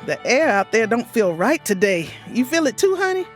The air out there don't feel right today. You feel it too, honey?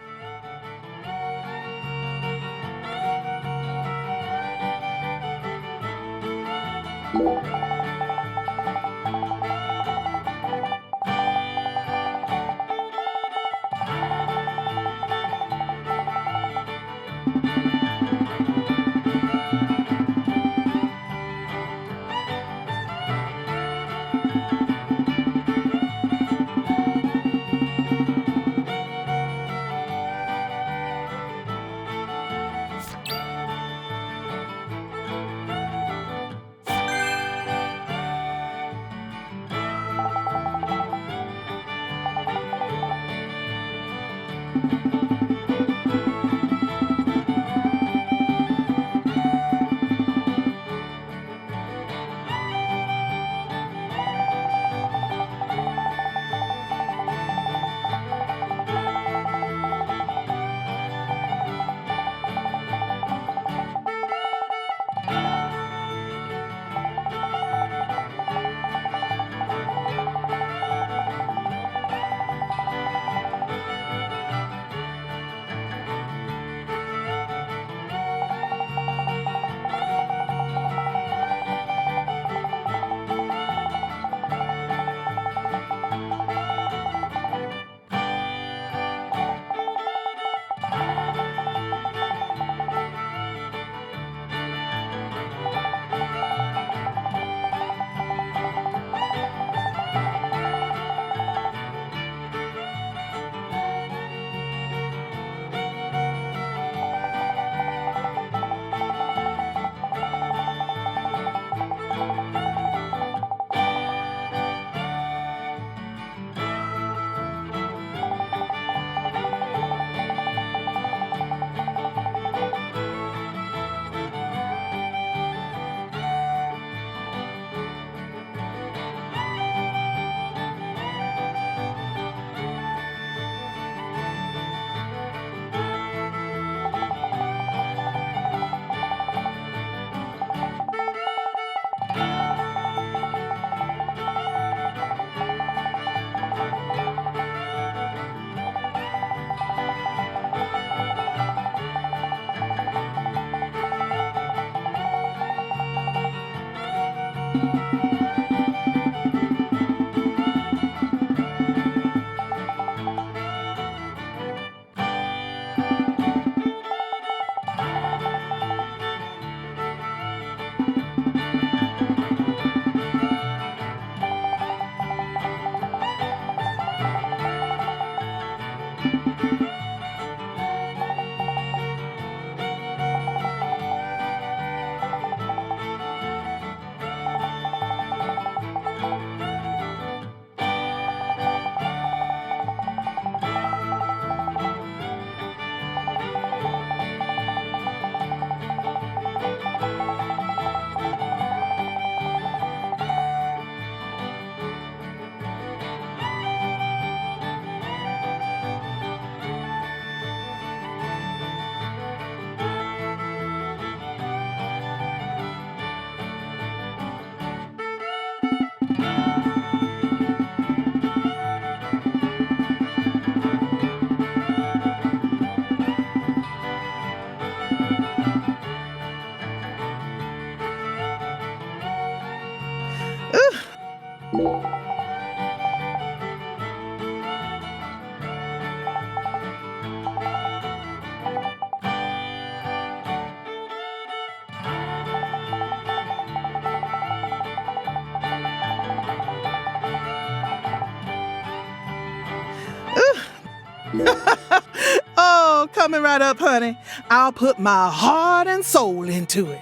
Oh, coming right up, honey. I'll put my heart and soul into it.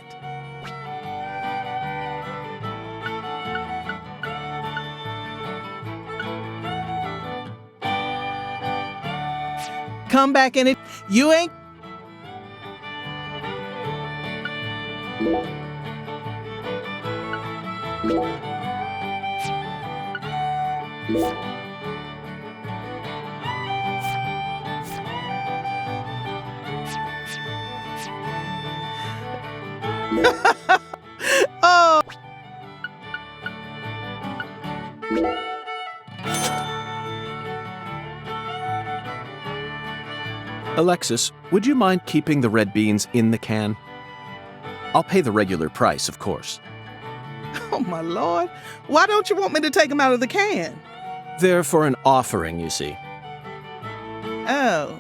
Come back in it. You ain't. Oh. Alexis, would you mind keeping the red beans in the can? I'll pay the regular price, of course. Oh, my Lord. Why don't you want me to take them out of the can? They're for an offering, you see. Oh,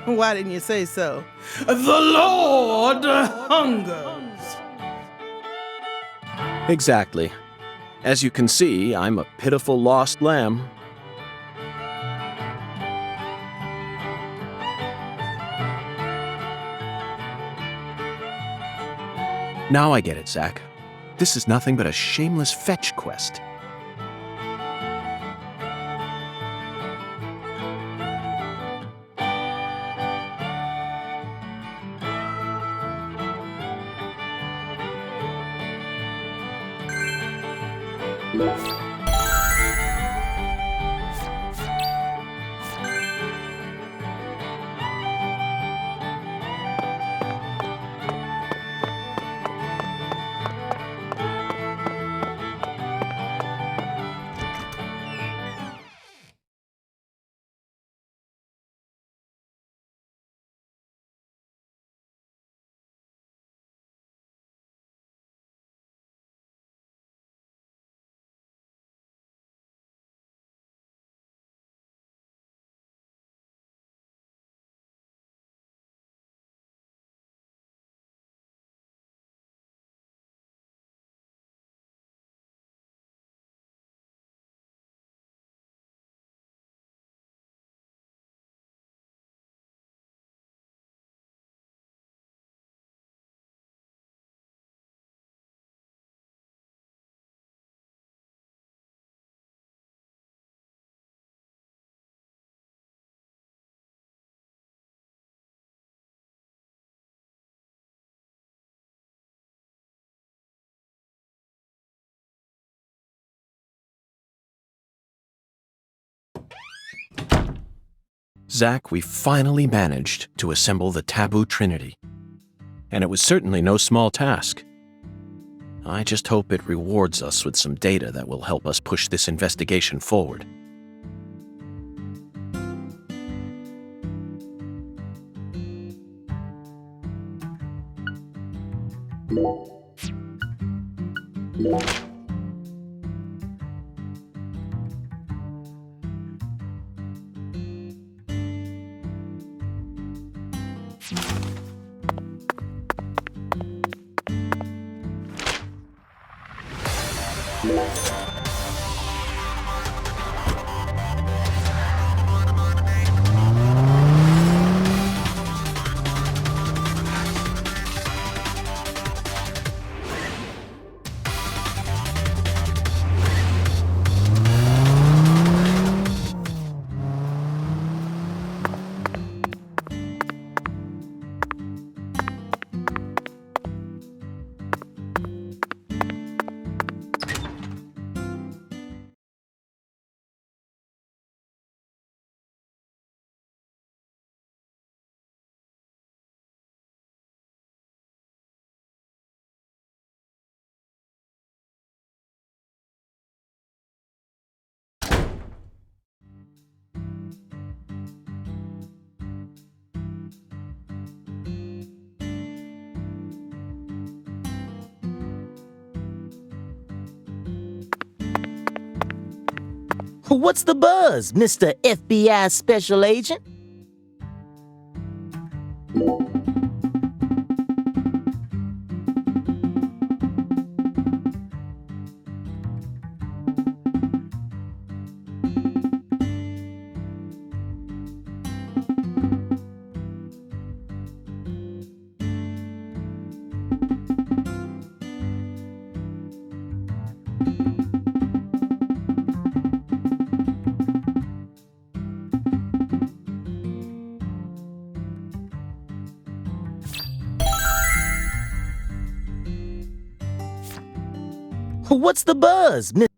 why didn't you say so? The Lord hungers. Exactly. As you can see, I'm a pitiful lost lamb. Now I get it, Zach. This is nothing but a shameless fetch quest. Zach, we finally managed to assemble the Taboo Trinity. And it was certainly no small task. I just hope it rewards us with some data that will help us push this investigation forward. What's the buzz, Mr. FBI Special Agent? What's the buzz, Mr.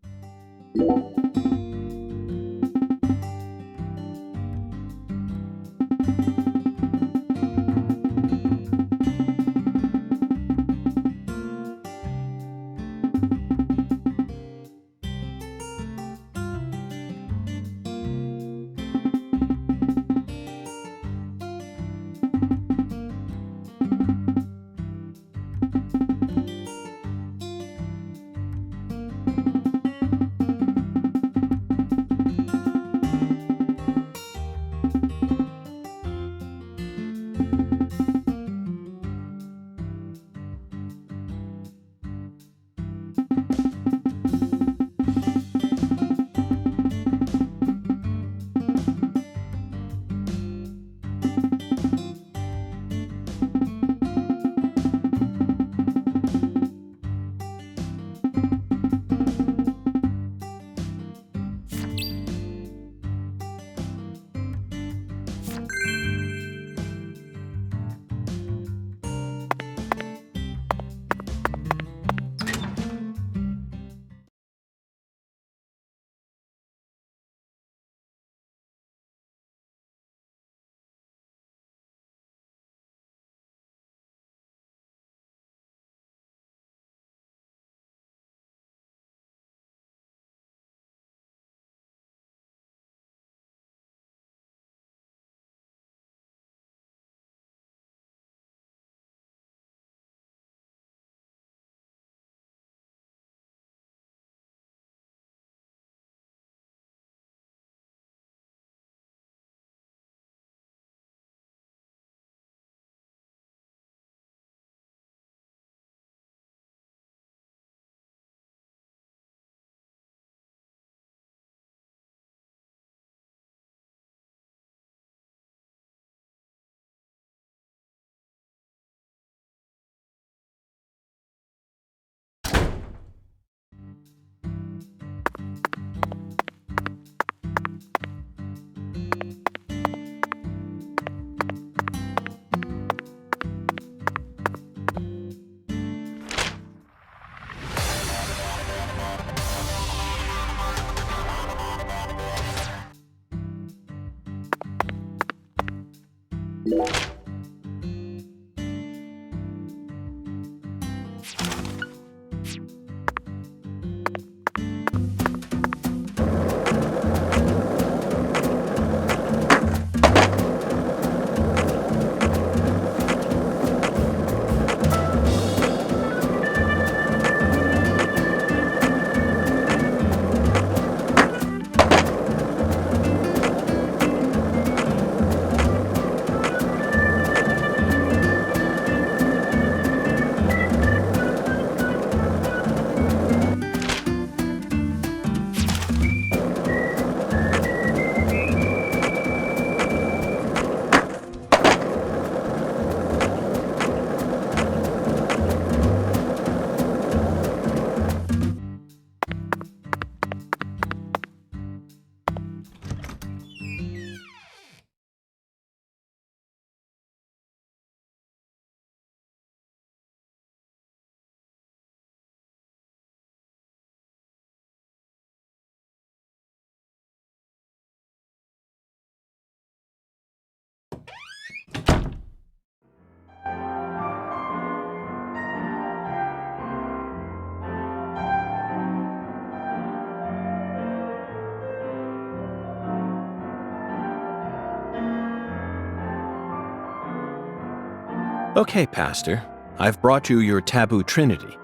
Okay, Pastor. I've brought you your taboo trinity.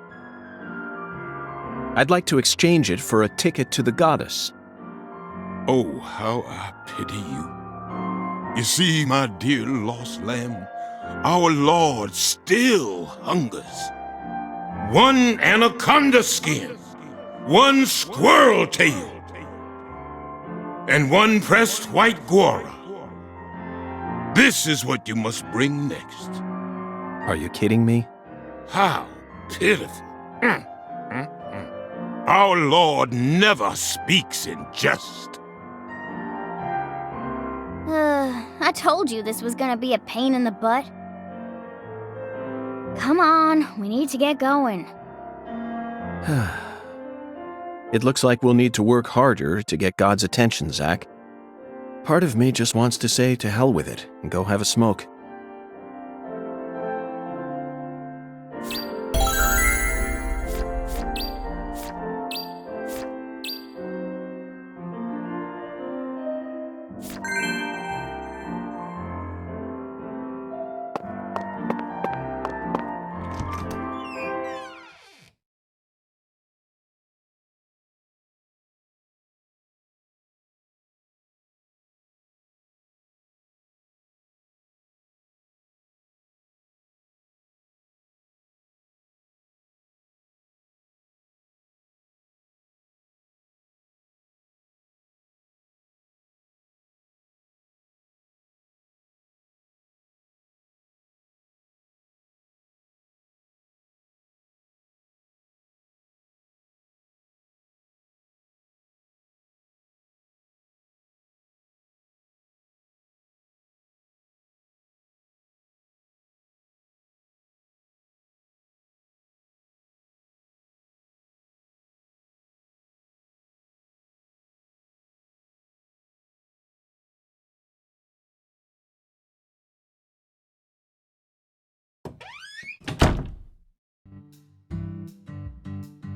I'd like to exchange it for a ticket to the goddess. Oh, how I pity you. You see, my dear lost lamb, our Lord still hungers. One anaconda skin, one squirrel tail, and one pressed white guara. This is what you must bring next. Are you kidding me? How pitiful. Our Lord never speaks in jest. I told you this was gonna be a pain in the butt. Come on, we need to get going. It looks like we'll need to work harder to get God's attention, Zach. Part of me just wants to say to hell with it and go have a smoke.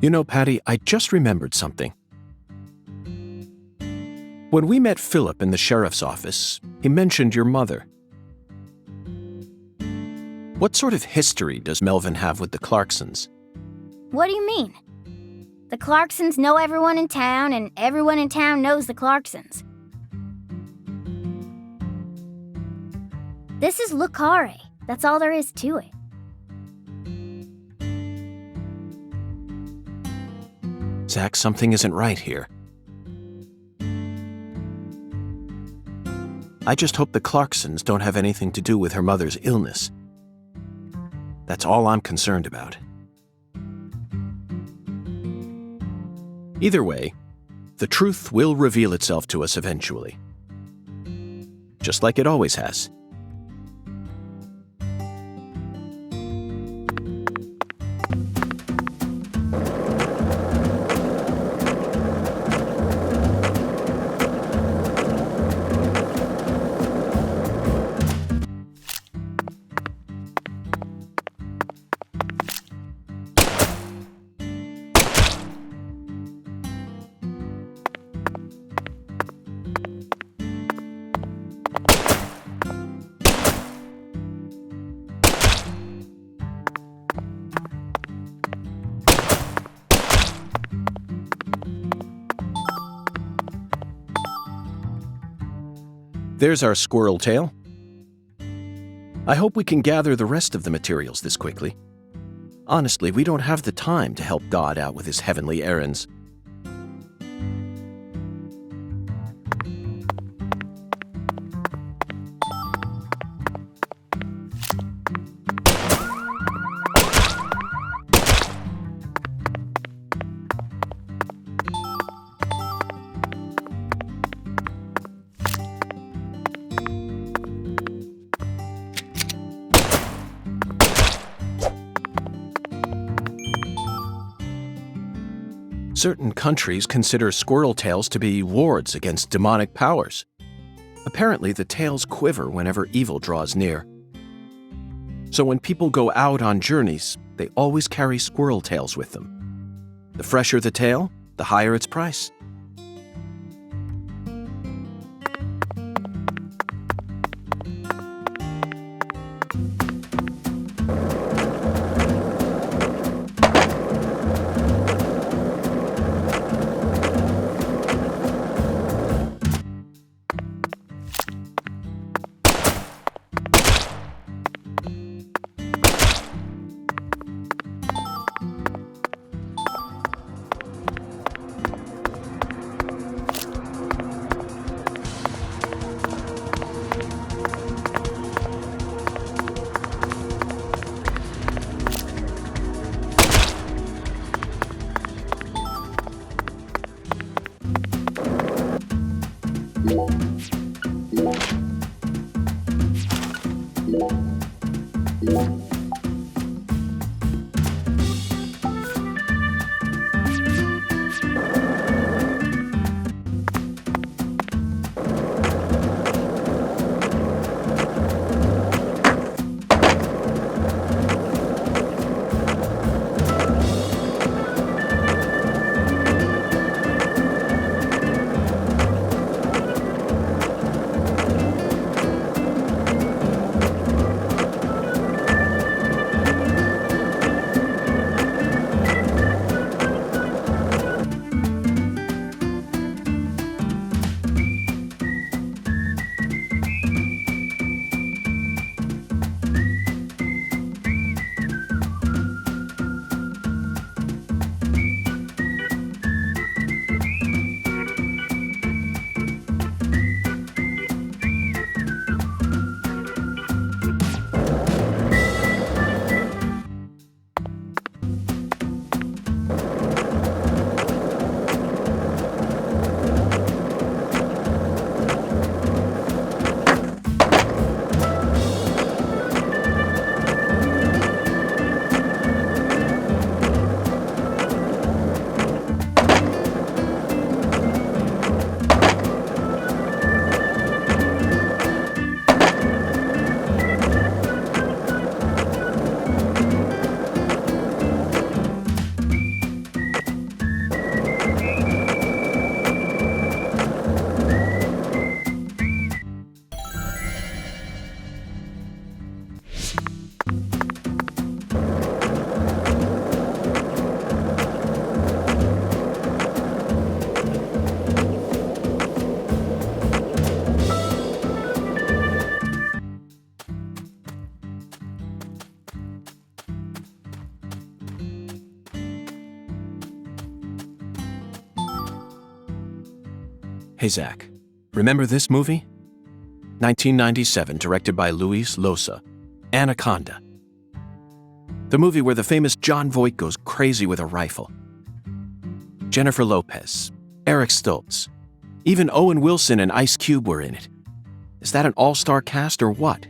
You know, Patty, I just remembered something. When we met Philip in the sheriff's office, he mentioned your mother. What sort of history does Melvin have with the Clarksons? What do you mean? The Clarksons know everyone in town, and everyone in town knows the Clarksons. This is Lucare. That's all there is to it. Zach, something isn't right here. I just hope the Clarksons don't have anything to do with her mother's illness. That's all I'm concerned about. Either way, the truth will reveal itself to us eventually. Just like it always has. There's our squirrel tail. I hope we can gather the rest of the materials this quickly. Honestly, we don't have the time to help God out with his heavenly errands. Certain countries consider squirrel tails to be wards against demonic powers. Apparently, the tails quiver whenever evil draws near. So when people go out on journeys, they always carry squirrel tails with them. The fresher the tail, the higher its price. Hey, Zach, remember this movie? 1997, directed by Luis Loza, Anaconda. The movie where the famous John Voight goes crazy with a rifle. Jennifer Lopez, Eric Stoltz, even Owen Wilson and Ice Cube were in it. Is that an all-star cast or what?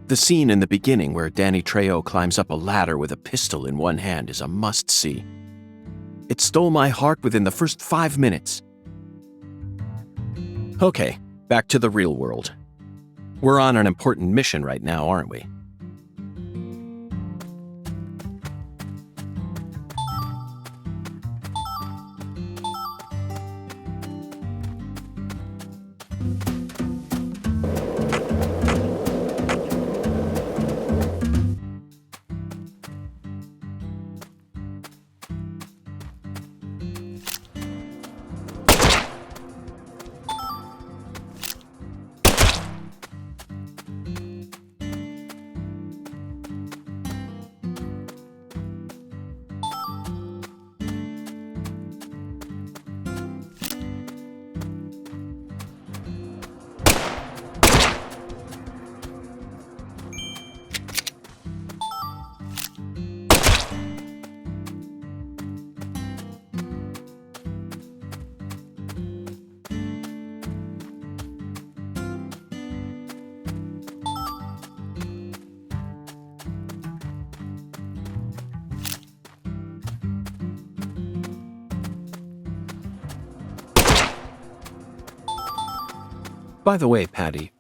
The scene in the beginning where Danny Trejo climbs up a ladder with a pistol in one hand is a must-see. It stole my heart within the first 5 minutes. Okay, back to the real world. We're on an important mission right now, aren't we? By the way, Patty,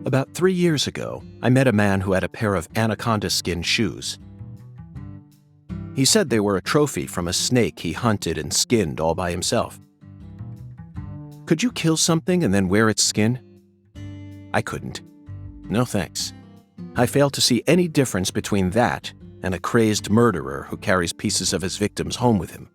about 3 years ago, I met a man who had a pair of anaconda skin shoes. He said they were a trophy from a snake he hunted and skinned all by himself. Could you kill something and then wear its skin? I couldn't. No thanks. I fail to see any difference between that and a crazed murderer who carries pieces of his victims home with him.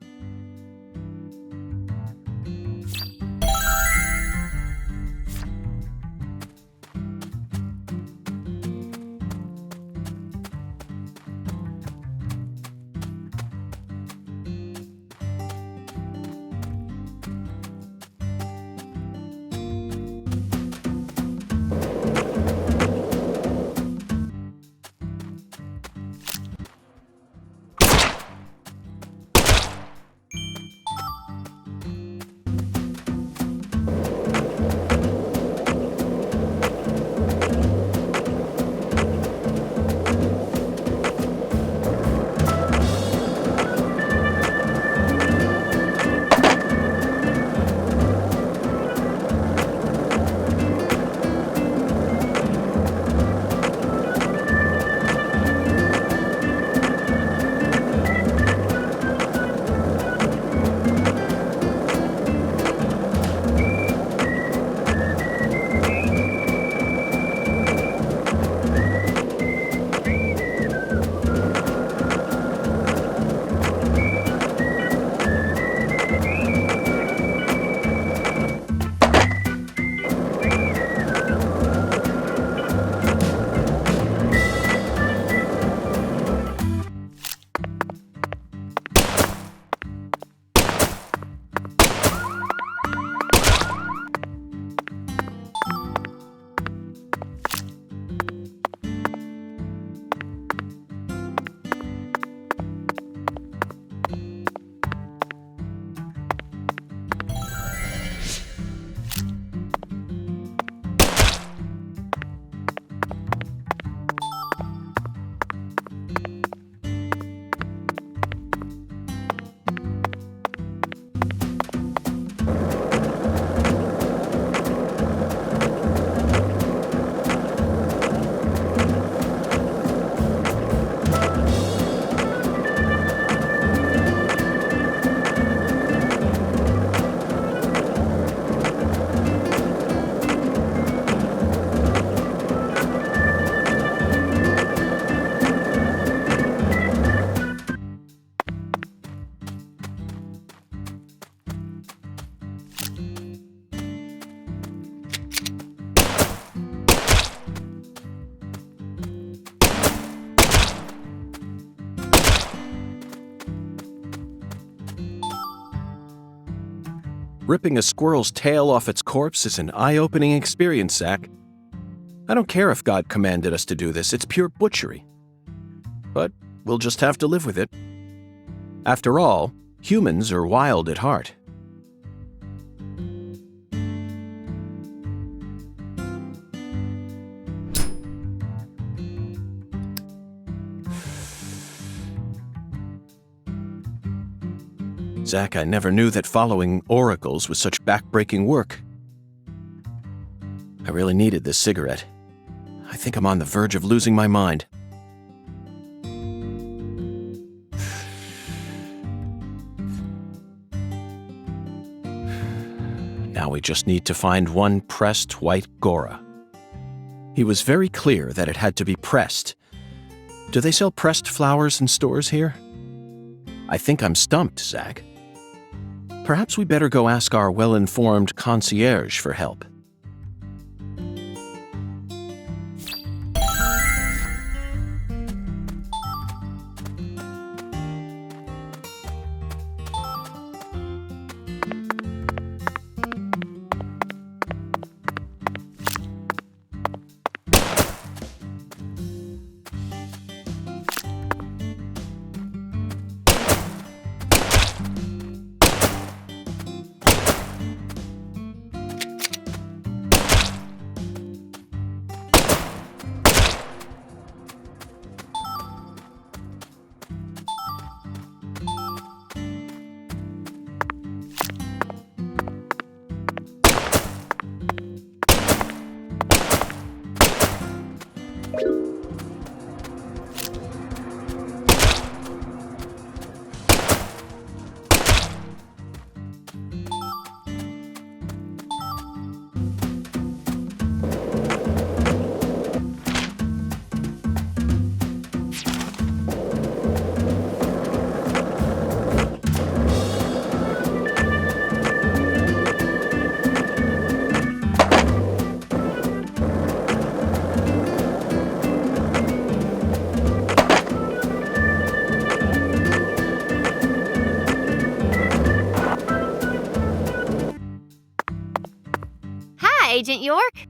Ripping a squirrel's tail off its corpse is an eye-opening experience, Zach. I don't care if God commanded us to do this, it's pure butchery. But we'll just have to live with it. After all, humans are wild at heart. Zach, I never knew that following oracles was such back-breaking work. I really needed this cigarette. I think I'm on the verge of losing my mind. Now we just need to find one pressed white Gora. He was very clear that it had to be pressed. Do they sell pressed flowers in stores here? I think I'm stumped, Zach. Perhaps we better go ask our well-informed concierge for help. Agent York?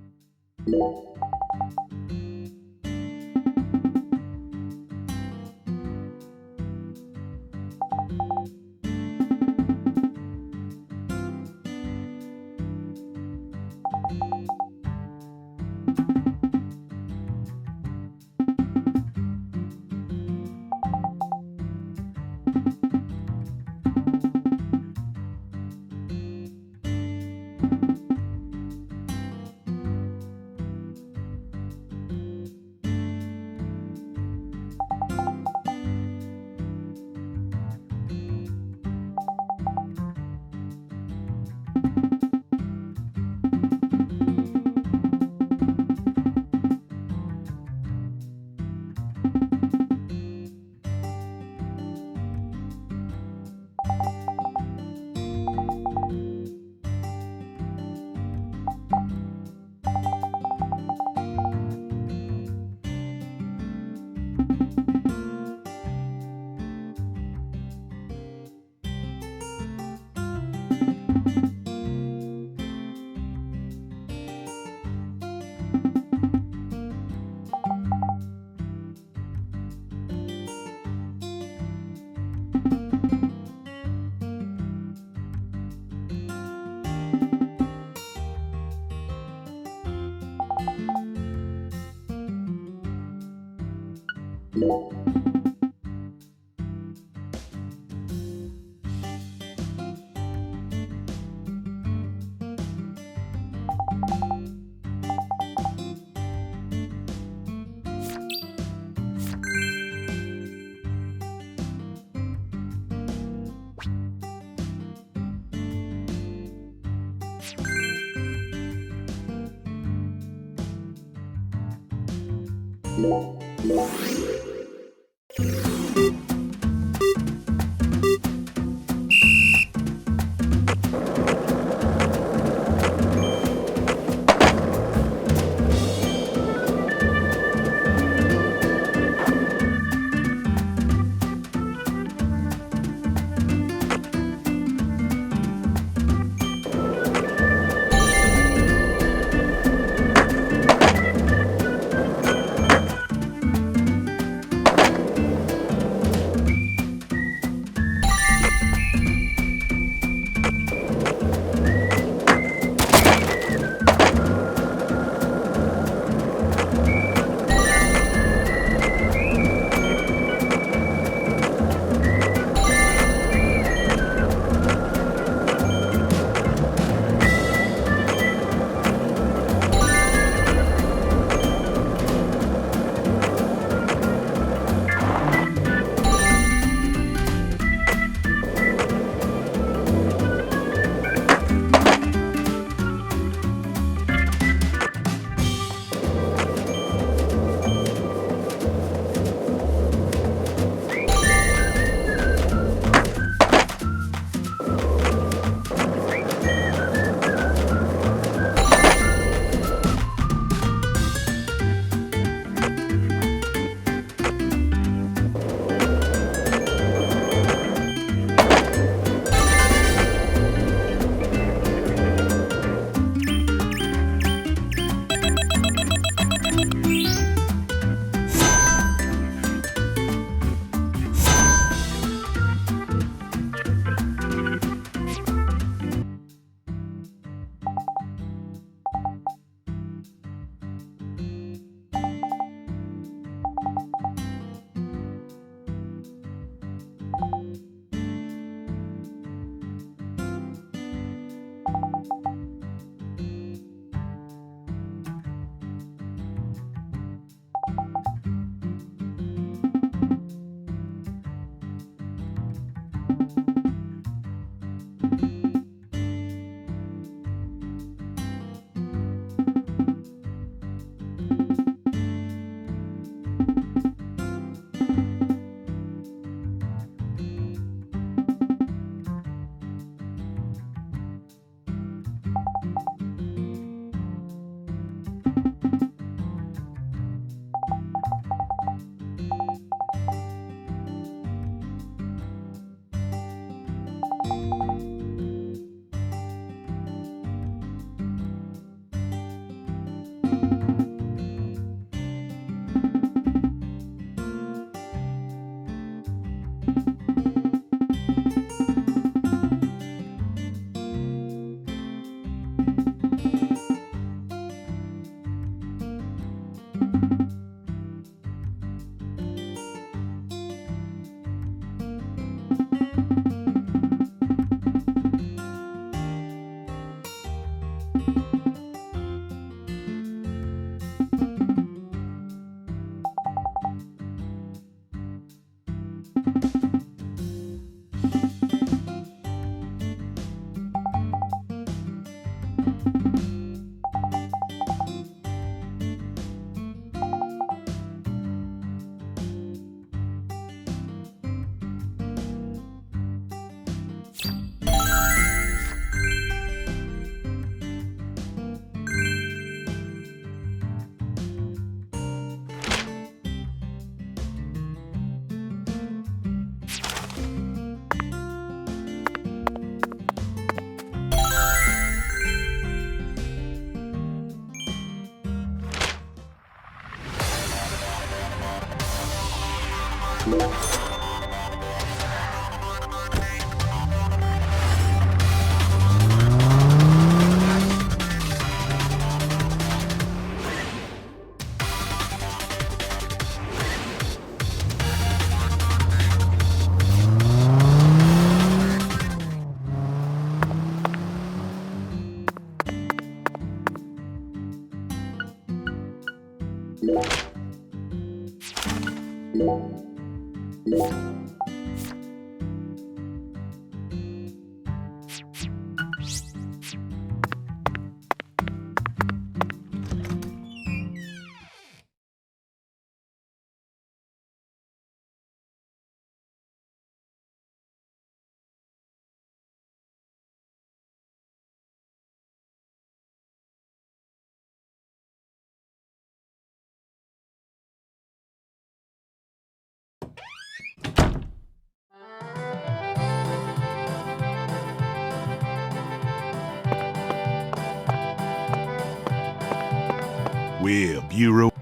Well, Bureau.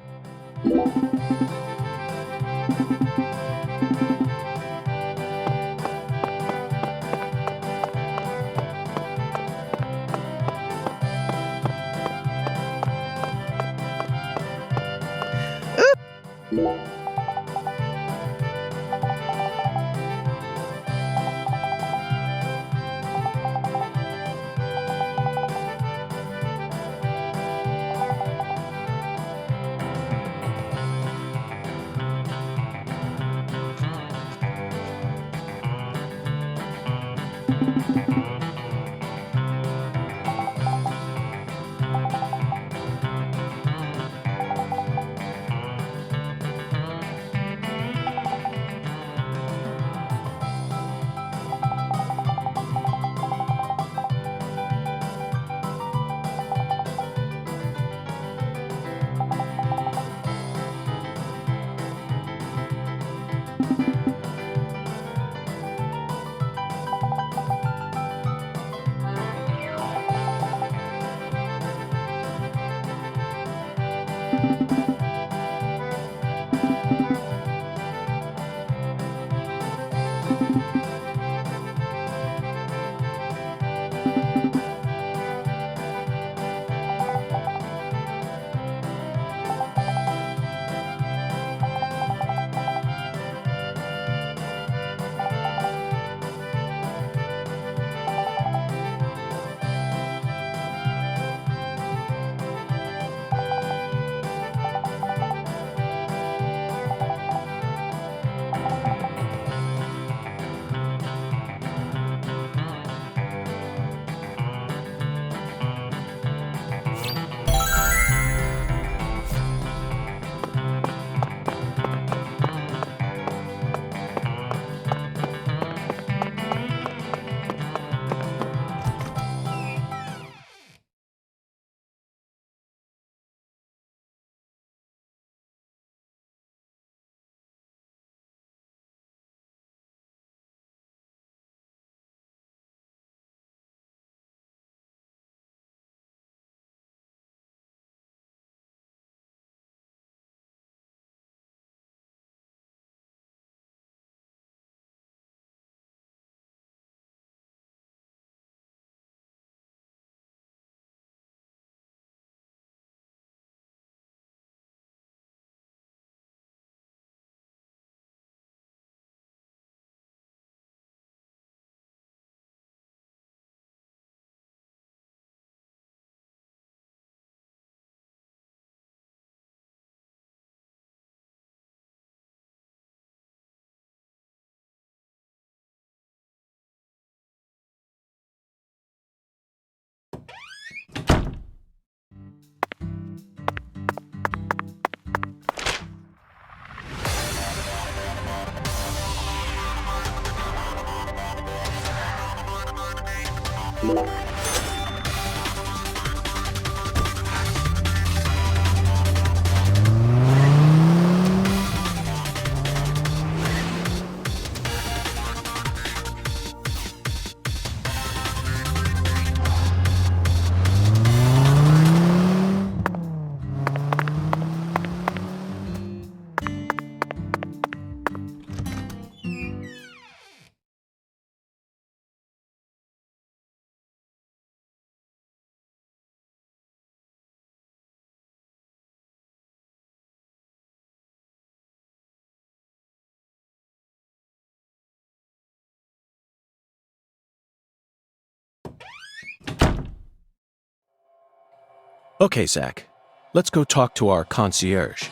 Okay, Zach. Let's go talk to our concierge.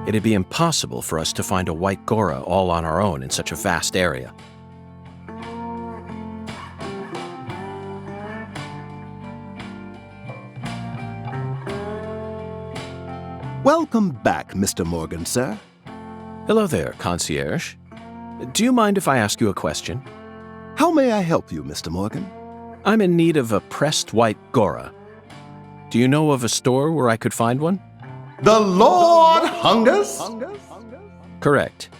It'd be impossible for us to find a white Gora all on our own in such a vast area. Welcome back, Mr. Morgan, sir. Hello there, concierge. Do you mind if I ask you a question? How may I help you, Mr. Morgan? I'm in need of a pressed white Gora. Do you know of a store where I could find one? The Lord hungers? Correct.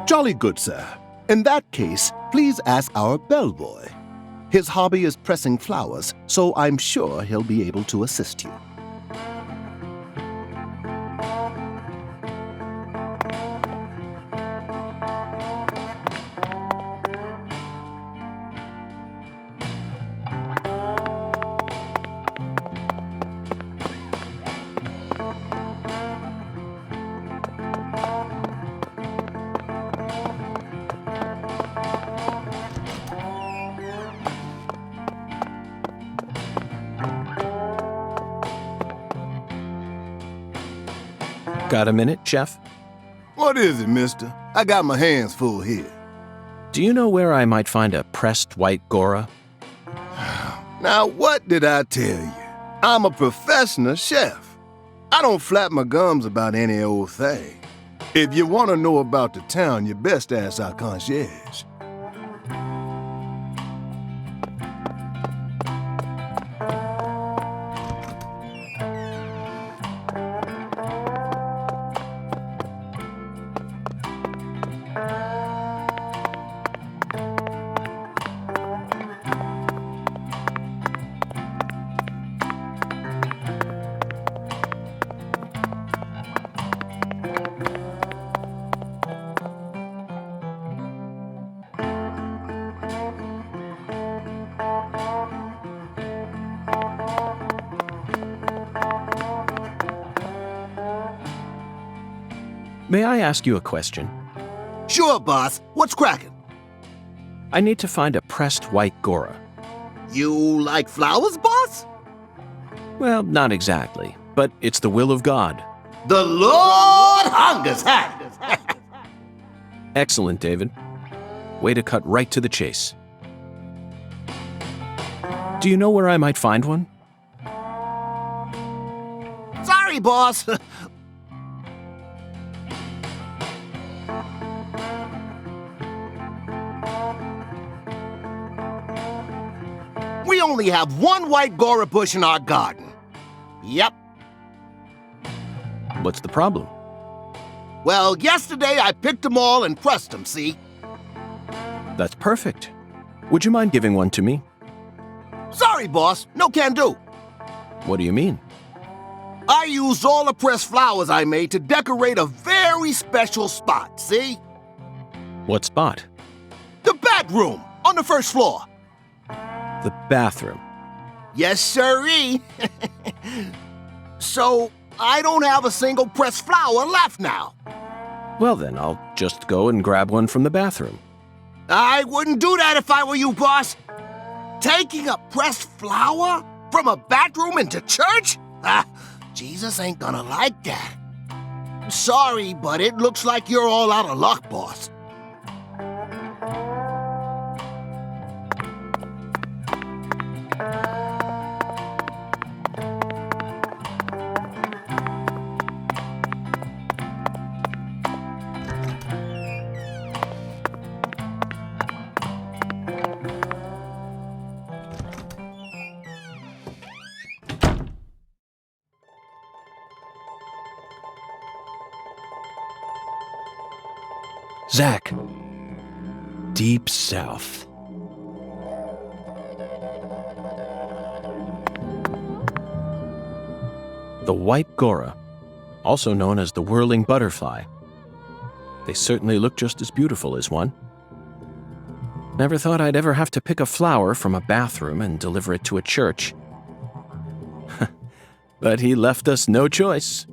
Jolly good, sir. In that case, please ask our bellboy. His hobby is pressing flowers, so I'm sure he'll be able to assist you. Got a minute, Chef? What is it, mister? I got my hands full here. Do you know where I might find a pressed white Gora? Now, what did I tell you? I'm a professional chef. I don't flap my gums about any old thing. If you want to know about the town, you best ask our concierge. May I ask you a question? Sure, boss. What's cracking? I need to find a pressed white Gora. You like flowers, boss? Well, not exactly, but it's the will of God. The Lord hungers, huh? Excellent, David. Way to cut right to the chase. Do you know where I might find one? Sorry, boss. We only have one white Gora bush in our garden. Yep. What's the problem? Well, yesterday I picked them all and pressed them, see? That's perfect. Would you mind giving one to me? Sorry, boss. No can do. What do you mean? I used all the pressed flowers I made to decorate a very special spot, see? What spot? The bedroom on the first floor. The bathroom. Yes, sirree. So, I don't have a single pressed flower left now. Well then, I'll just go and grab one from the bathroom. I wouldn't do that if I were you, boss. Taking a pressed flower from a bathroom into church? Jesus ain't gonna like that. Sorry, but it looks like you're all out of luck, boss. Zach. Deep South. The white gora, also known as the whirling butterfly. They certainly look just as beautiful as one. Never thought I'd ever have to pick a flower from a bathroom and deliver it to a church. But he left us no choice.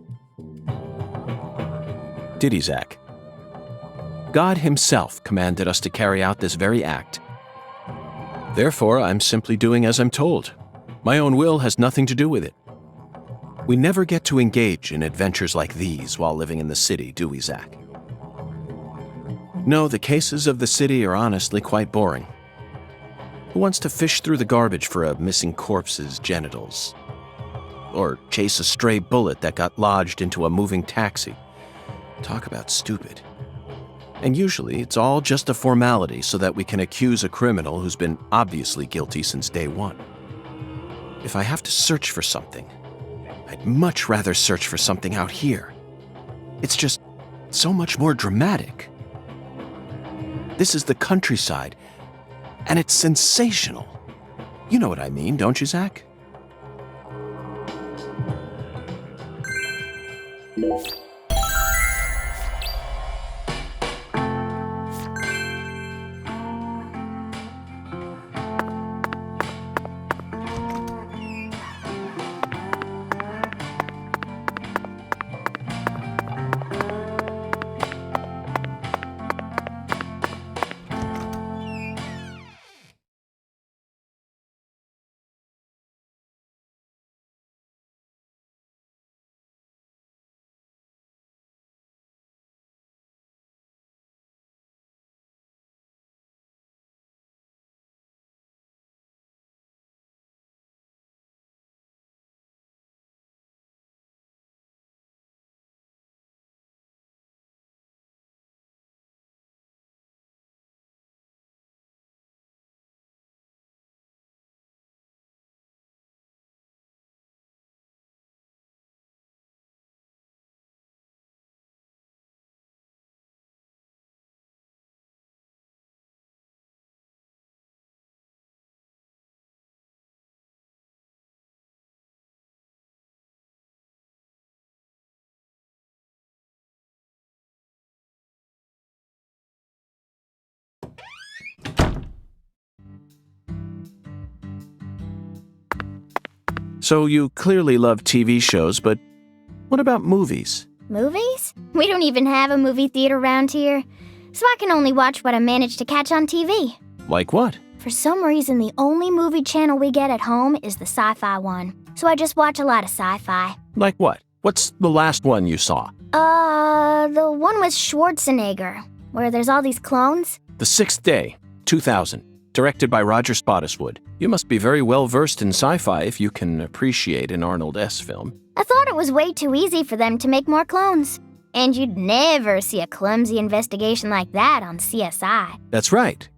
Did he, Zach? God himself commanded us to carry out this very act. Therefore, I'm simply doing as I'm told. My own will has nothing to do with it. We never get to engage in adventures like these while living in the city, do we, Zach? No, the cases of the city are honestly quite boring. Who wants to fish through the garbage for a missing corpse's genitals? Or chase a stray bullet that got lodged into a moving taxi? Talk about stupid. And usually it's all just a formality so that we can accuse a criminal who's been obviously guilty since day one. If I have to search for something, I'd much rather search for something out here. It's just so much more dramatic. This is the countryside, and it's sensational. You know what I mean, don't you, Zach? So you clearly love TV shows, but what about movies? Movies? We don't even have a movie theater around here, so I can only watch what I manage to catch on TV. Like what? For some reason, the only movie channel we get at home is the sci-fi one, so I just watch a lot of sci-fi. Like what? What's the last one you saw? The one with Schwarzenegger, where there's all these clones. The Sixth Day, 2000, directed by Roger Spottiswoode. You must be very well versed in sci-fi if you can appreciate an Arnold S. film. I thought it was way too easy for them to make more clones. And you'd never see a clumsy investigation like that on CSI. That's right.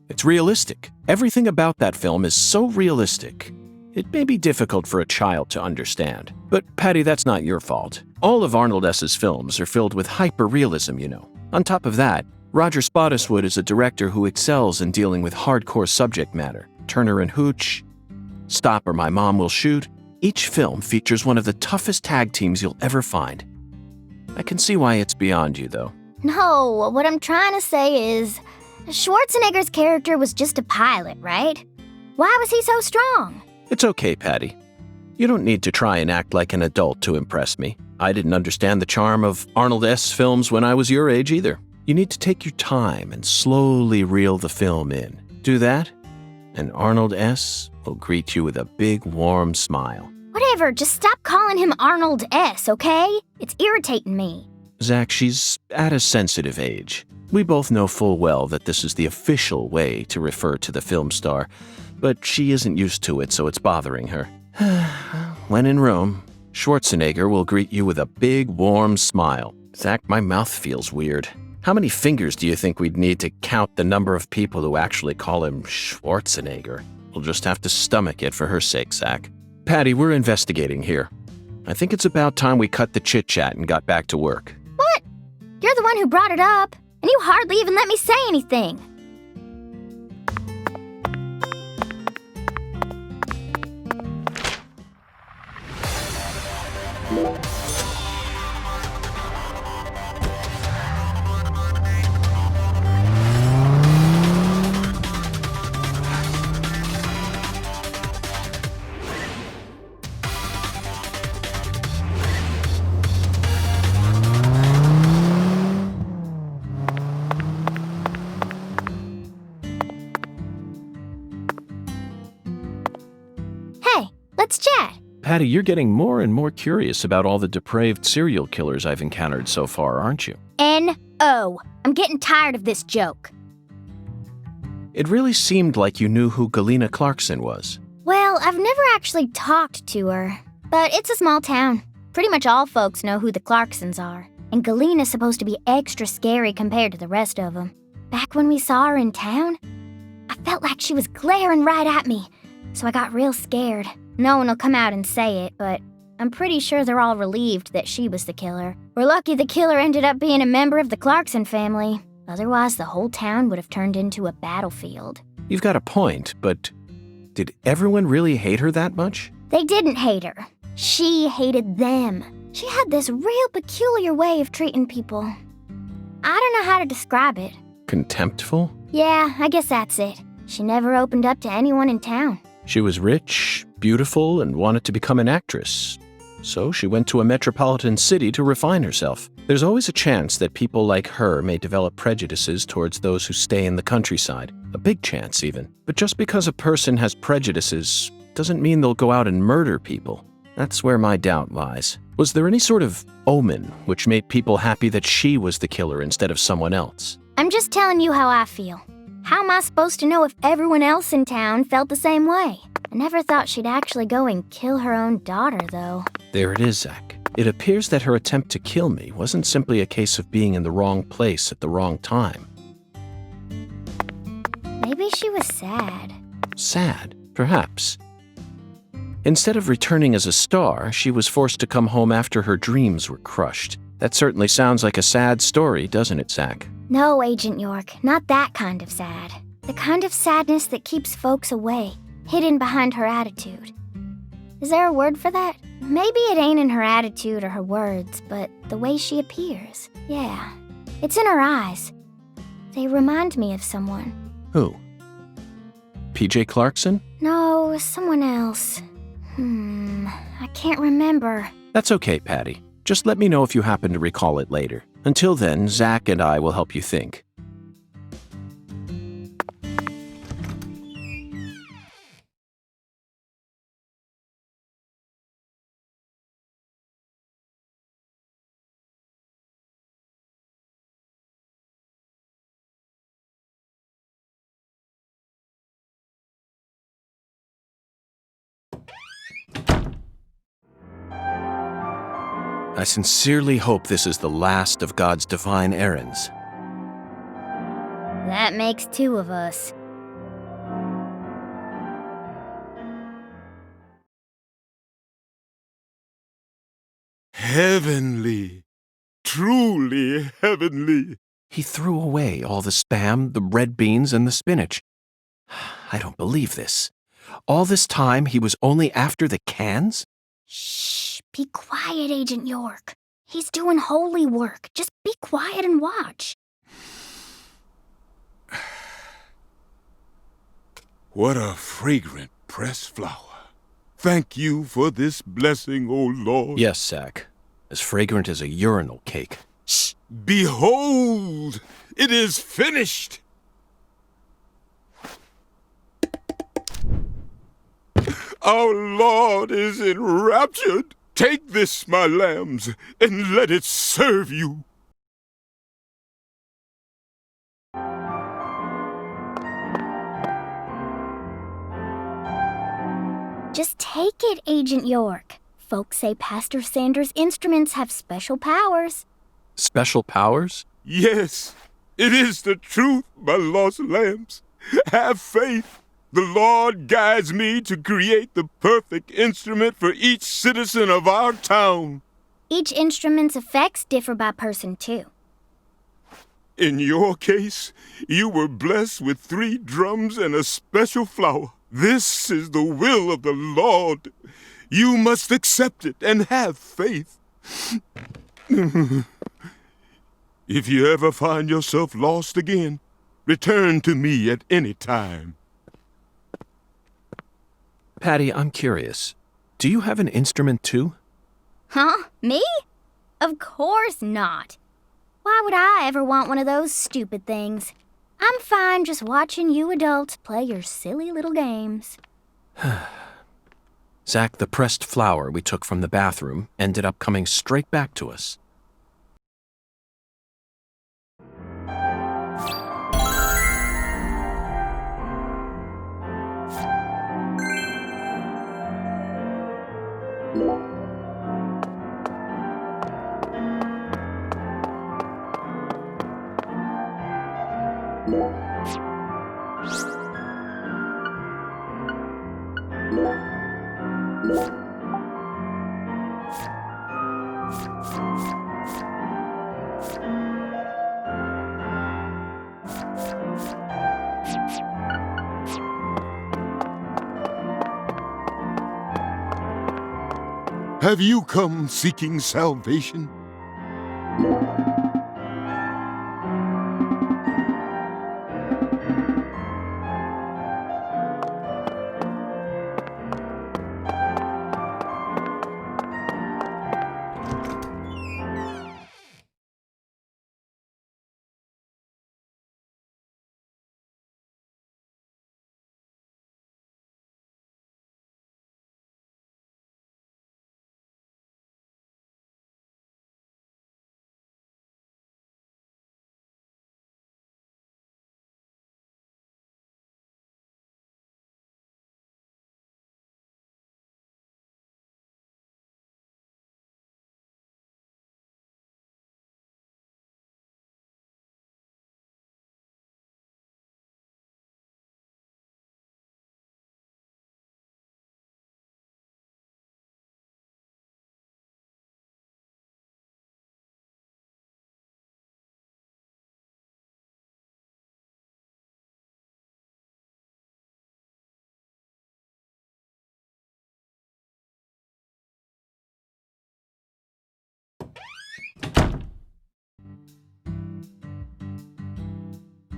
It's realistic. Everything about that film is so realistic. It may be difficult for a child to understand. But, Patty, that's not your fault. All of Arnold S.'s films are filled with hyper-realism, you know. On top of that, Roger Spottiswoode is a director who excels in dealing with hardcore subject matter. Turner and Hooch, Stop or My Mom Will Shoot. Each film features one of the toughest tag teams you'll ever find. I can see why it's beyond you, though. No, what I'm trying to say is, Schwarzenegger's character was just a pilot, right? Why was he so strong? It's okay, Patty. You don't need to try and act like an adult to impress me. I didn't understand the charm of Arnold S. films when I was your age either. You need to take your time and slowly reel the film in. Do that, and Arnold S. will greet you with a big, warm smile. Whatever, just stop calling him Arnold S., okay? It's irritating me. Zach, she's at a sensitive age. We both know full well that this is the official way to refer to the film star, but she isn't used to it, so it's bothering her. When in Rome, Schwarzenegger will greet you with a big, warm smile. Zach, my mouth feels weird. How many fingers do you think we'd need to count the number of people who actually call him Schwarzenegger? We'll just have to stomach it for her sake, Zach. Patty, we're investigating here. I think it's about time we cut the chit-chat and got back to work. What? You're the one who brought it up. and you hardly even let me say anything. Hey, let's chat. Patty, you're getting more and more curious about all the depraved serial killers I've encountered so far, aren't you? N-O. I'm getting tired of this joke. It really seemed like you knew who Galena Clarkson was. Well, I've never actually talked to her, but it's a small town. Pretty much all folks know who the Clarksons are, and Galena's supposed to be extra scary compared to the rest of them. Back when we saw her in town, I felt like she was glaring right at me, so I got real scared. No one will come out and say it, but I'm pretty sure they're all relieved that she was the killer. We're lucky the killer ended up being a member of the Clarkson family. Otherwise, the whole town would have turned into a battlefield. You've got a point, but did everyone really hate her that much? They didn't hate her. She hated them. She had this real peculiar way of treating people. I don't know how to describe it. Contemptful? Yeah, I guess that's it. She never opened up to anyone in town. She was rich, beautiful, and wanted to become an actress. So she went to a metropolitan city to refine herself. There's always a chance that people like her may develop prejudices towards those who stay in the countryside. A big chance, even. But just because a person has prejudices doesn't mean they'll go out and murder people. That's where my doubt lies. Was there any sort of omen which made people happy that she was the killer instead of someone else? I'm just telling you how I feel. How am I supposed to know if everyone else in town felt the same way? I never thought she'd actually go and kill her own daughter, though. There it is, Zach. It appears that her attempt to kill me wasn't simply a case of being in the wrong place at the wrong time. Maybe she was sad. Sad, perhaps. Instead of returning as a star, she was forced to come home after her dreams were crushed. That certainly sounds like a sad story, doesn't it, Zach? No, Agent York, not that kind of sad. The kind of sadness that keeps folks away, hidden behind her attitude. Is there a word for that? Maybe it ain't in her attitude or her words, but the way she appears. Yeah, it's in her eyes. They remind me of someone. Who? PJ Clarkson? No, someone else. I can't remember. That's okay, Patty. Just let me know if you happen to recall it later. Until then, Zach and I will help you think. I sincerely hope this is the last of God's divine errands. That makes two of us. Heavenly. Truly heavenly. He threw away all the spam, the red beans, and the spinach. I don't believe this. All this time, he was only after the cans? Shh, be quiet, Agent York. He's doing holy work. Just be quiet and watch. What a fragrant pressed flower. Thank you for this blessing, O Lord. Yes, Zach. As fragrant as a urinal cake. Shh. Behold, it is finished. Our Lord is enraptured. Take this, my lambs, and let it serve you. Just take it, Agent York. Folks say Pastor Sanders' instruments have special powers. Special powers? Yes, it is the truth, my lost lambs. Have faith. The Lord guides me to create the perfect instrument for each citizen of our town. Each instrument's effects differ by person, too. In your case, you were blessed with 3 drums and a special flower. This is the will of the Lord. You must accept it and have faith. If you ever find yourself lost again, return to me at any time. Patty, I'm curious. Do you have an instrument too? Huh? Me? Of course not. Why would I ever want one of those stupid things? I'm fine just watching you adults play your silly little games. Zach, the pressed flower we took from the bathroom ended up coming straight back to us. Have you come seeking salvation?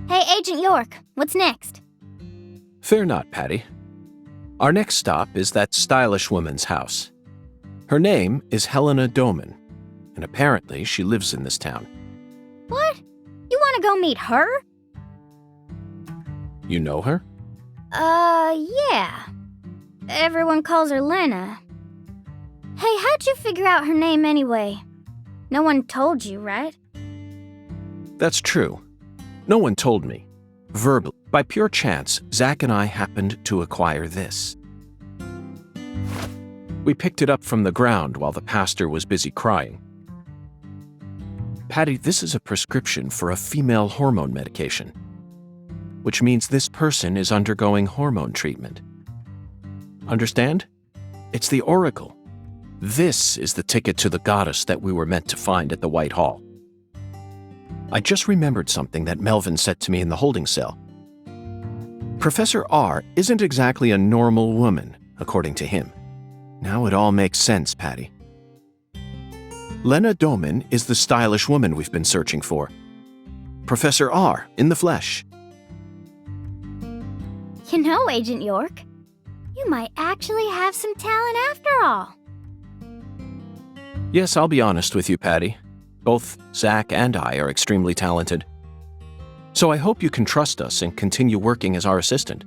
Hey, Agent York, what's next? Fear not, Patty. Our next stop is that stylish woman's house. Her name is Helena Doman, and apparently she lives in this town. What? You want to go meet her? You know her? Yeah. Everyone calls her Lena. Hey, how'd you figure out her name anyway? No one told you, right? That's true. No one told me. Verbally, by pure chance, Zach and I happened to acquire this. We picked it up from the ground while the pastor was busy crying. Patty, this is a prescription for a female hormone medication, which means this person is undergoing hormone treatment. Understand? It's the oracle. This is the ticket to the goddess that we were meant to find at the White Hall. I just remembered something that Melvin said to me in the holding cell. Professor R isn't exactly a normal woman, according to him. Now it all makes sense, Patty. Lena Doman is the stylish woman we've been searching for. Professor R in the flesh. You know, Agent York, you might actually have some talent after all. Yes, I'll be honest with you, Patty. Both Zach and I are extremely talented. So I hope you can trust us and continue working as our assistant.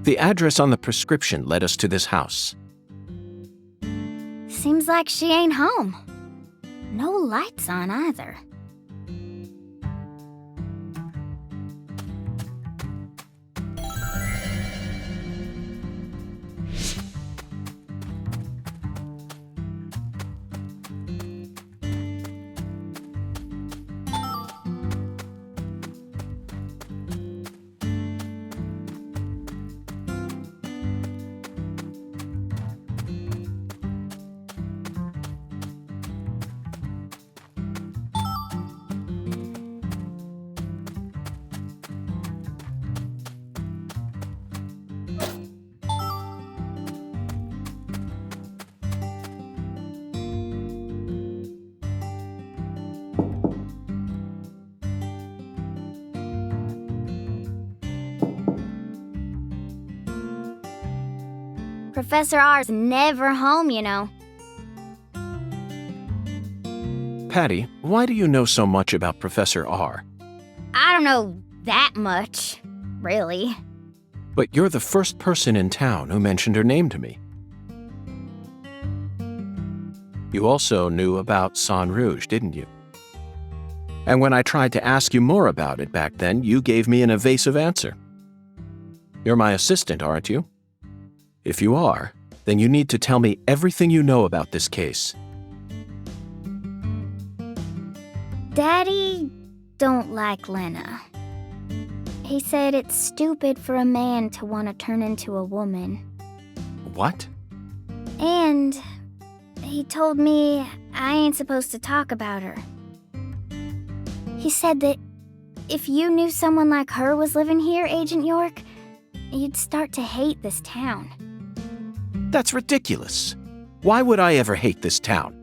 The address on the prescription led us to this house. Seems like she ain't home. No lights on either. Professor R's never home, you know. Patty, why do you know so much about Professor R? I don't know that much, really. But you're the first person in town who mentioned her name to me. You also knew about San Rouge, didn't you? And when I tried to ask you more about it back then, you gave me an evasive answer. You're my assistant, aren't you? If you are, then you need to tell me everything you know about this case. Daddy don't like Lena. He said it's stupid for a man to want to turn into a woman. What? And he told me I ain't supposed to talk about her. He said that if you knew someone like her was living here, Agent York, you'd start to hate this town. That's ridiculous. Why would I ever hate this town?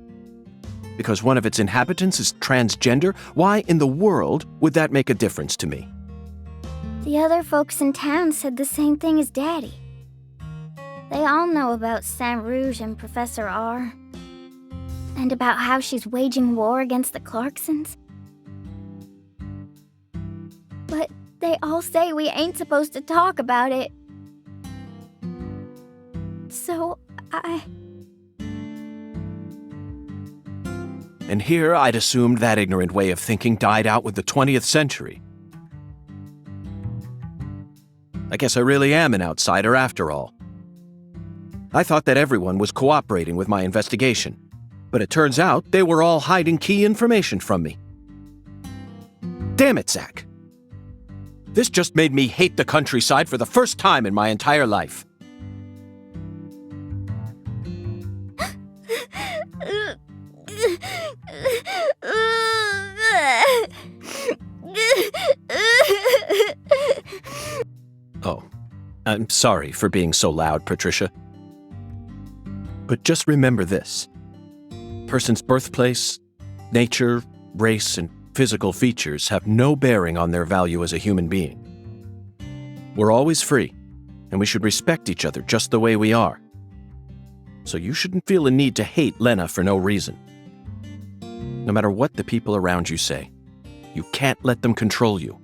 Because one of its inhabitants is transgender? Why in the world would that make a difference to me? The other folks in town said the same thing as Daddy. They all know about Saint Rouge and Professor R. And about how she's waging war against the Clarksons. But they all say we ain't supposed to talk about it. So, And here I'd assumed that ignorant way of thinking died out with the 20th century. I guess I really am an outsider after all. I thought that everyone was cooperating with my investigation, but it turns out they were all hiding key information from me. Damn it, Zach. This just made me hate the countryside for the first time in my entire life. Oh, I'm sorry for being so loud, Patricia. But just remember this. Person's birthplace, nature, race, and physical features have no bearing on their value as a human being. We're always free, and we should respect each other just the way we are. So you shouldn't feel a need to hate Lena for no reason. No matter what the people around you say, you can't let them control you.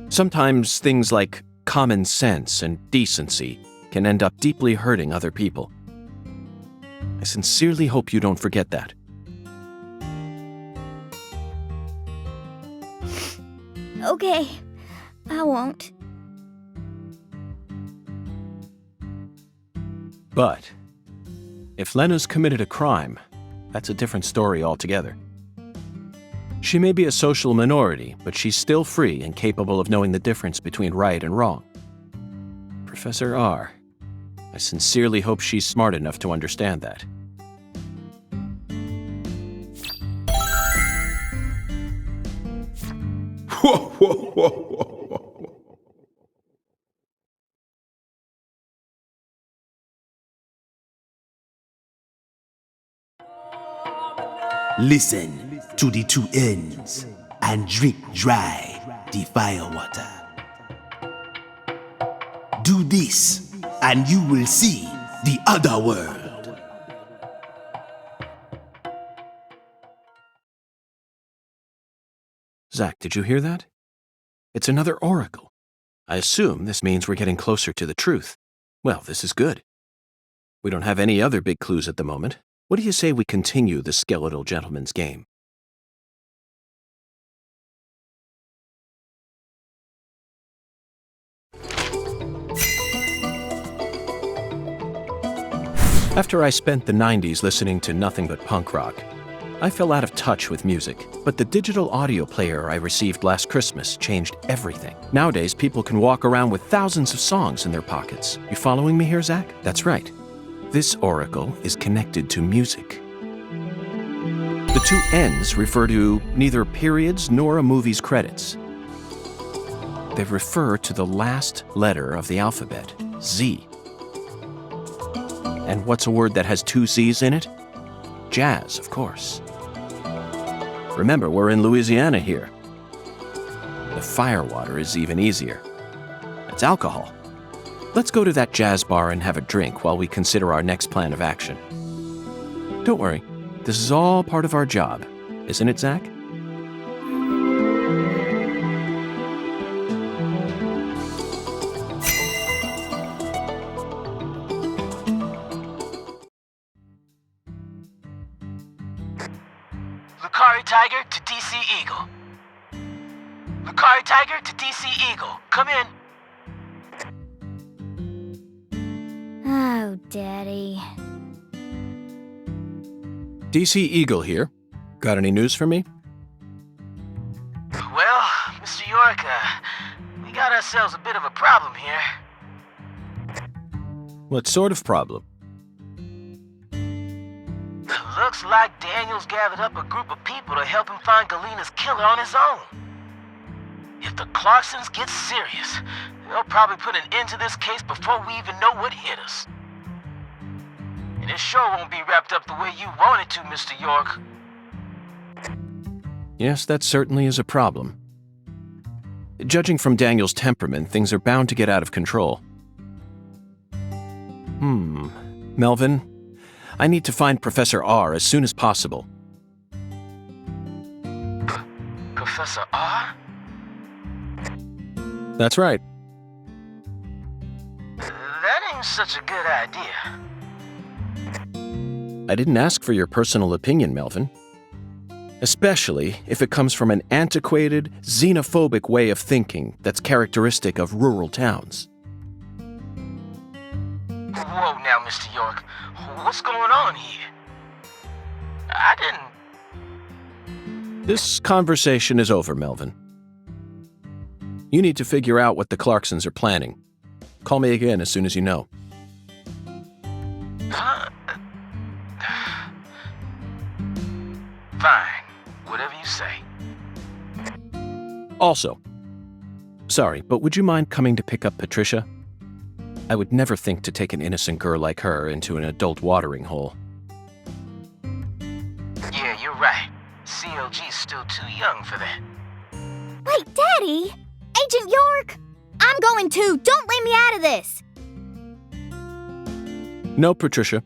Sometimes things like common sense and decency can end up deeply hurting other people. I sincerely hope you don't forget that. Okay, I won't. But if Lena's committed a crime, that's a different story altogether. She may be a social minority, but she's still free and capable of knowing the difference between right and wrong. Professor R, I sincerely hope she's smart enough to understand that. Whoa, whoa, whoa, whoa, whoa. Listen to the two ends and drink dry the firewater. Do this and you will see the other world. Zach, did you hear that? It's another oracle. I assume this means we're getting closer to the truth. Well, this is good. We don't have any other big clues at the moment. What do you say we continue the skeletal gentleman's game? After I spent the 90s listening to nothing but punk rock, I fell out of touch with music, but the digital audio player I received last Christmas changed everything. Nowadays, people can walk around with thousands of songs in their pockets. You following me here, Zach? That's right. This oracle is connected to music. The two ends refer to neither periods nor a movie's credits. They refer to the last letter of the alphabet, Z. And what's a word that has two Z's in it? Jazz, of course. Remember, we're in Louisiana here. The firewater is even easier. It's alcohol. Let's go to that jazz bar and have a drink while we consider our next plan of action. Don't worry, this is all part of our job, isn't it, Zach? Lucari Tiger to DC Eagle. Lucari Tiger to DC Eagle. Come in. Oh, Daddy. DC Eagle here. Got any news for me? Well, Mr. York, we got ourselves a bit of a problem here. What sort of problem? Looks like Daniel's gathered up a group of people to help him find Galina's killer on his own. If the Clarksons get serious, they'll probably put an end to this case before we even know what hit us. And it sure won't be wrapped up the way you want it to, Mr. York. Yes, that certainly is a problem. Judging from Daniel's temperament, things are bound to get out of control. Melvin, I need to find Professor R as soon as possible. Professor R? That's right. That ain't such a good idea. I didn't ask for your personal opinion, Melvin. Especially if it comes from an antiquated, xenophobic way of thinking that's characteristic of rural towns. Whoa now, Mr. York. What's going on here? I didn't... This conversation is over, Melvin. You need to figure out what the Clarksons are planning. Call me again as soon as you know. Huh? Fine. Whatever you say. Also, sorry, but would you mind coming to pick up Patricia? I would never think to take an innocent girl like her into an adult watering hole. Yeah, you're right. CLG's still too young for that. Wait, Daddy! Agent York! I'm going too! Don't leave me out of this! No, Patricia.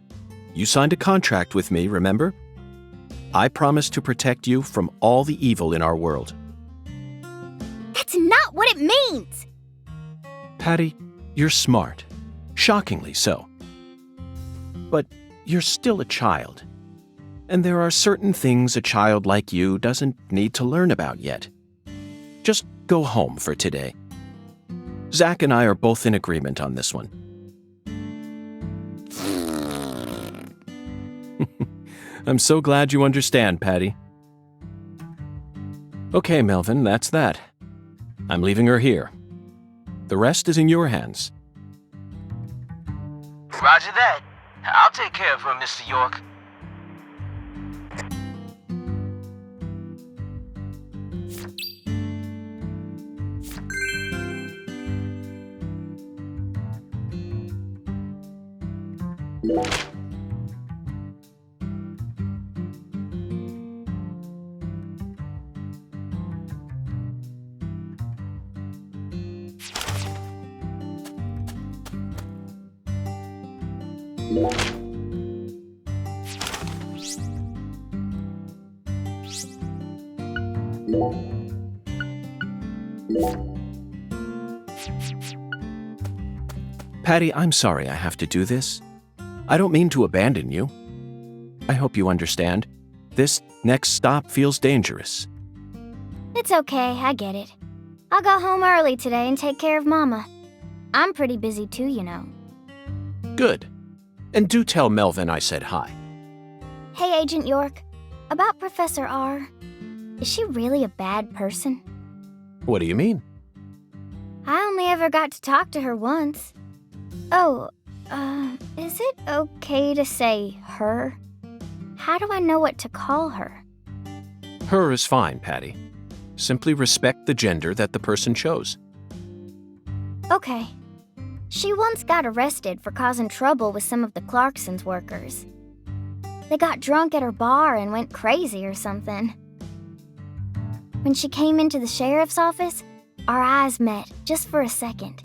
You signed a contract with me, remember? I promise to protect you from all the evil in our world. That's not what it means! Patty, you're smart. Shockingly so. But you're still a child. And there are certain things a child like you doesn't need to learn about yet. Just go home for today. Zach and I are both in agreement on this one. I'm so glad you understand, Patty. Okay, Melvin, that's that. I'm leaving her here. The rest is in your hands. Roger that. I'll take care of her, Mr. York. Patty, I'm sorry I have to do this. I don't mean to abandon you. I hope you understand. This next stop feels dangerous. It's okay, I get it. I'll go home early today and take care of Mama. I'm pretty busy too, you know. Good. And do tell Melvin I said hi. Hey, Agent York. About Professor R. Is she really a bad person? What do you mean? I only ever got to talk to her once. Oh, is it okay to say her? How do I know what to call her? Her is fine, Patty. Simply respect the gender that the person chose. Okay. She once got arrested for causing trouble with some of the Clarksons workers. They got drunk at her bar and went crazy or something. When she came into the sheriff's office, our eyes met just for a second.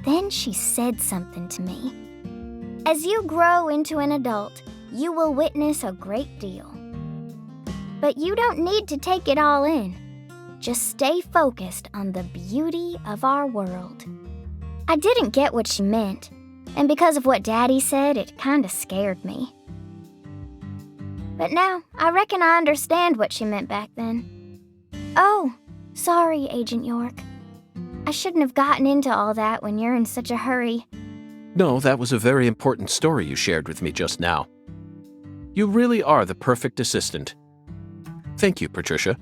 Then she said something to me. As you grow into an adult, you will witness a great deal. But you don't need to take it all in. Just stay focused on the beauty of our world. I didn't get what she meant, and because of what Daddy said, it kinda scared me. But now, I reckon I understand what she meant back then. Oh, sorry, Agent York. I shouldn't have gotten into all that when you're in such a hurry. No, that was a very important story you shared with me just now. You really are the perfect assistant. Thank you, Patricia.